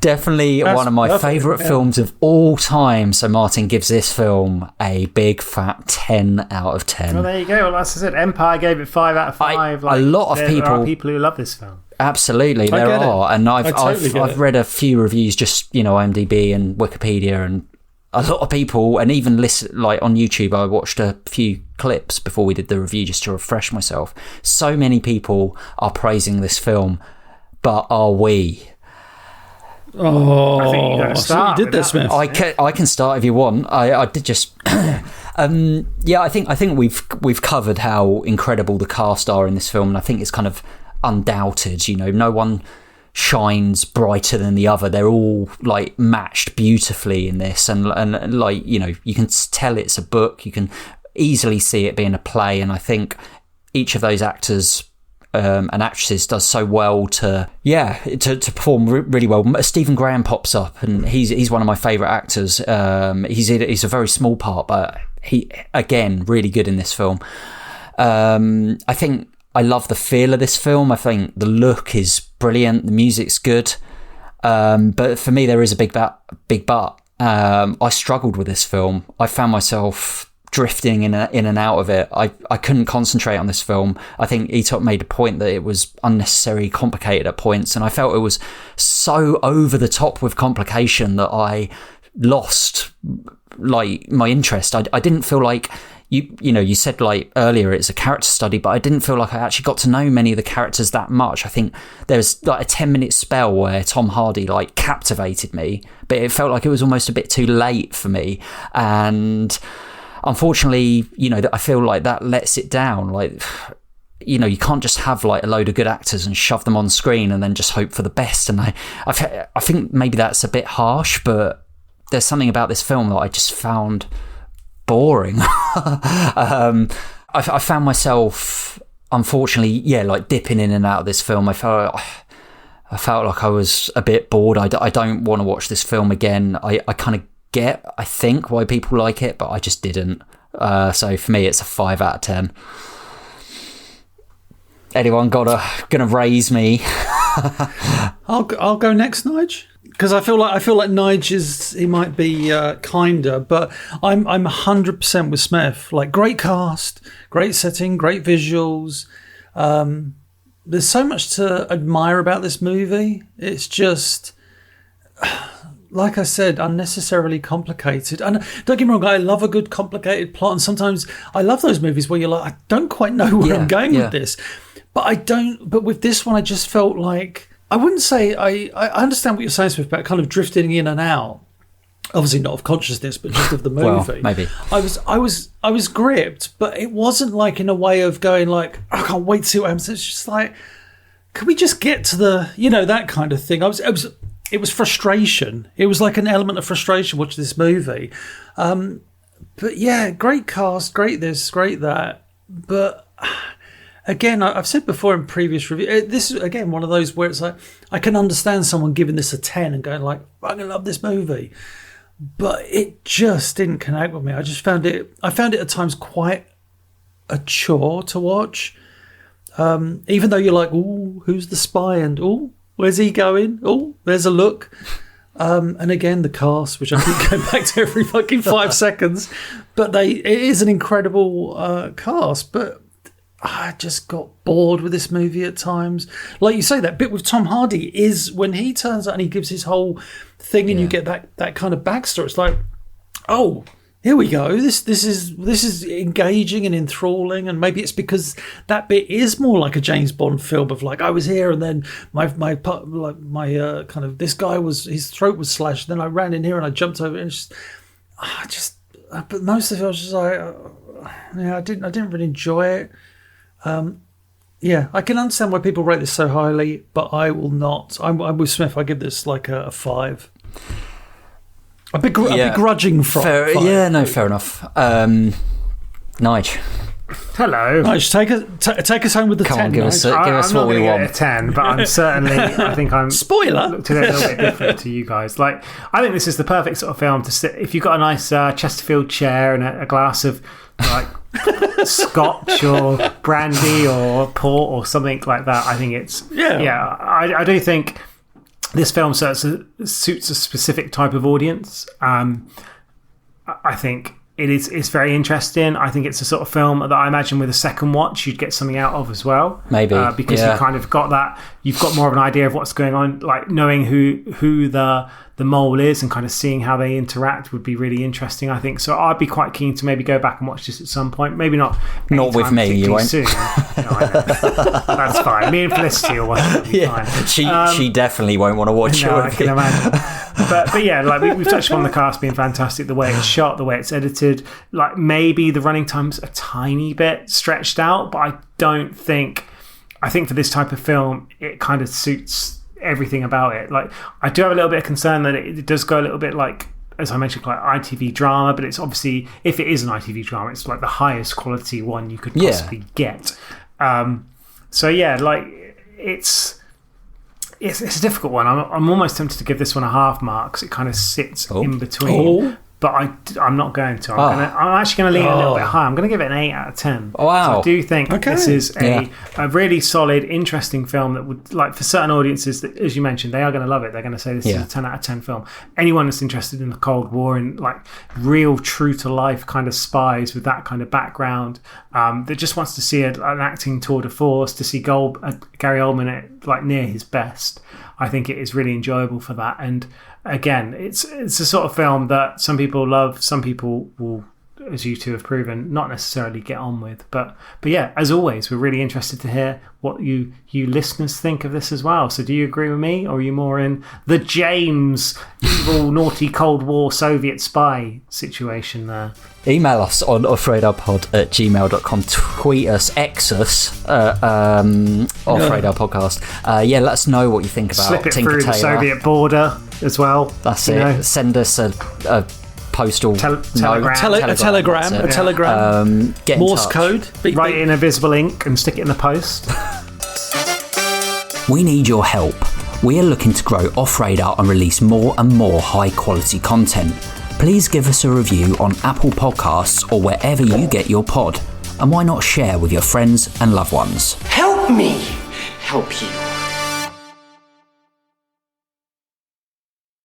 Definitely one of my favourite films of all time. So Martin gives this film a big fat 10 out of 10. Well, there you go. Well, as I said, Empire gave it 5 out of 5. A lot of people. There are people who love this film. Absolutely, there are, and I've read a few reviews, just IMDb and Wikipedia, and a lot of people, and even like on YouTube, I watched a few clips before we did the review just to refresh myself. So many people are praising this film, but are we? I think you got to start. You did this, Smith. I can start if you want. I did just. I think we've covered how incredible the cast are in this film, and I think it's kind of undoubted. No one shines brighter than the other. They're all like matched beautifully in this, and like you can tell it's a book. You can easily see it being a play, and I think each of those actors and actresses does so well to perform really well. Stephen Graham pops up, and he's one of my favourite actors. He's a very small part, but he, again, really good in this film. I think I love the feel of this film. I think the look is brilliant. The music's good. But for me, there is a big but. I struggled with this film. I found myself drifting in and out of it. I couldn't concentrate on this film. I think Etop made a point that it was unnecessarily complicated at points, and I felt it was so over the top with complication that I lost like my interest. I didn't feel like you said like earlier it's a character study, but I didn't feel like I actually got to know many of the characters that much. I think there's like a 10-minute spell where Tom Hardy like captivated me, but it felt like it was almost a bit too late for me, and unfortunately, I feel like that lets it down. Like, you can't just have like a load of good actors and shove them on screen and then just hope for the best. And I think maybe that's a bit harsh, but there's something about this film that I just found boring. I found myself, unfortunately, like dipping in and out of this film. I felt like I was a bit bored. I don't want to watch this film again. I kind of get, I think, why people like it, but I just didn't. So for me, it's a 5 out of 10. Anyone gonna raise me? I'll go next, Nige, because I feel like Nige he might be kinder, but I'm 100% with Smith. Like, great cast, great setting, great visuals. There's so much to admire about this movie. It's just, like I said, unnecessarily complicated. And don't get me wrong, I love a good complicated plot, and sometimes I love those movies where you're like, I don't quite know where I'm going with this. But with this one, I just felt like, I wouldn't say, I understand what you're saying, Smith, about kind of drifting in and out. Obviously not of consciousness, but just of the movie. Well, maybe. I was gripped, but it wasn't like in a way of going like, I can't wait to see what happens. It's just like, can we just get to the, that kind of thing? It was frustration. It was like an element of frustration watching this movie. But yeah, great cast, great this, great that. But again, I've said before in previous reviews, this is, again, one of those where it's like, I can understand someone giving this a 10 and going like, I'm going to love this movie. But it just didn't connect with me. I found it at times quite a chore to watch. Even though you're like, ooh, who's the spy? And ooh, where's he going? Oh, there's a look. And again, the cast, which I keep going back to every fucking 5 seconds. But it is an incredible cast. But I just got bored with this movie at times. Like you say, that bit with Tom Hardy is when he turns out and he gives his whole thing, and you get that kind of backstory. It's like, oh, here we go. This is engaging and enthralling, and maybe it's because that bit is more like a James Bond film of like, I was here, and then my kind of, this guy was, his throat was slashed, then I ran in here and I jumped over it, and but most of it I was just like, I didn't really enjoy it. I can understand why people rate this so highly, but I will not. I'm with Smith. I give this like a 5. A begrudging 5. Fair enough. Nige. Hello. Nige, take us home with the 10. On, give us what we want. I'm not a 10, but I'm certainly, I think I'm spoiler. Looked at it a little bit different to you guys. Like, I think this is the perfect sort of film to sit. If you've got a nice Chesterfield chair and a glass of like scotch or brandy or port or something like that, I think it's I do think this film suits a specific type of audience. I think it's very interesting. I think it's a sort of film that I imagine with a second watch you'd get something out of as well. Maybe because you kind of got that, you've got more of an idea of what's going on, like knowing who the mole is and kind of seeing how they interact would be really interesting, I think. So I'd be quite keen to maybe go back and watch this at some point. Maybe not with me, you won't. Soon. No, I know. That's fine. Me and Felicity will watch it. Fine. She definitely won't want to watch it. No, I can imagine. But yeah, like we've touched on the cast being fantastic, the way it's shot, the way it's edited. Like, maybe the running time's a tiny bit stretched out, but I think for this type of film, it kind of suits everything about it. Like, I do have a little bit of concern that it does go a little bit like, as I mentioned, like ITV drama, but it's obviously, if it is an ITV drama, it's like the highest quality one you could possibly get. So yeah, like it's a difficult one. I'm almost tempted to give this one a half mark because it kind of sits in between. But I'm not going to. I'm actually going to lean a little bit high. I'm going to give it an 8 out of 10. Oh, wow. So I do think this is a really solid, interesting film that would, like, for certain audiences, that, as you mentioned, they are going to love it. They're going to say this is a 10 out of 10 film. Anyone that's interested in the Cold War and, like, real true-to-life kind of spies with that kind of background, that just wants to see an acting tour de force, to see Gary Oldman at, like, near his best, I think it is really enjoyable for that. And again, it's a sort of film that some people love, some people will, as you two have proven, not necessarily get on with. But yeah, as always, we're really interested to hear what you listeners think of this as well. So do you agree with me, or are you more in the James evil, naughty Cold War Soviet spy situation there? Email us on offradarpod@gmail.com. Tweet us, X us, Offradar Podcast. Let us know what you think about Slip it Tinker through Tailor. the Soviet border as well. That's it. Know. Send us a postal telegram. A telegram. Get Morse code. Write it in invisible ink and stick it in the post. We need your help. We are looking to grow Off Radar and release more and more high quality content. Please give us a review on Apple Podcasts or wherever you get your pod. And why not share with your friends and loved ones? Help me help you.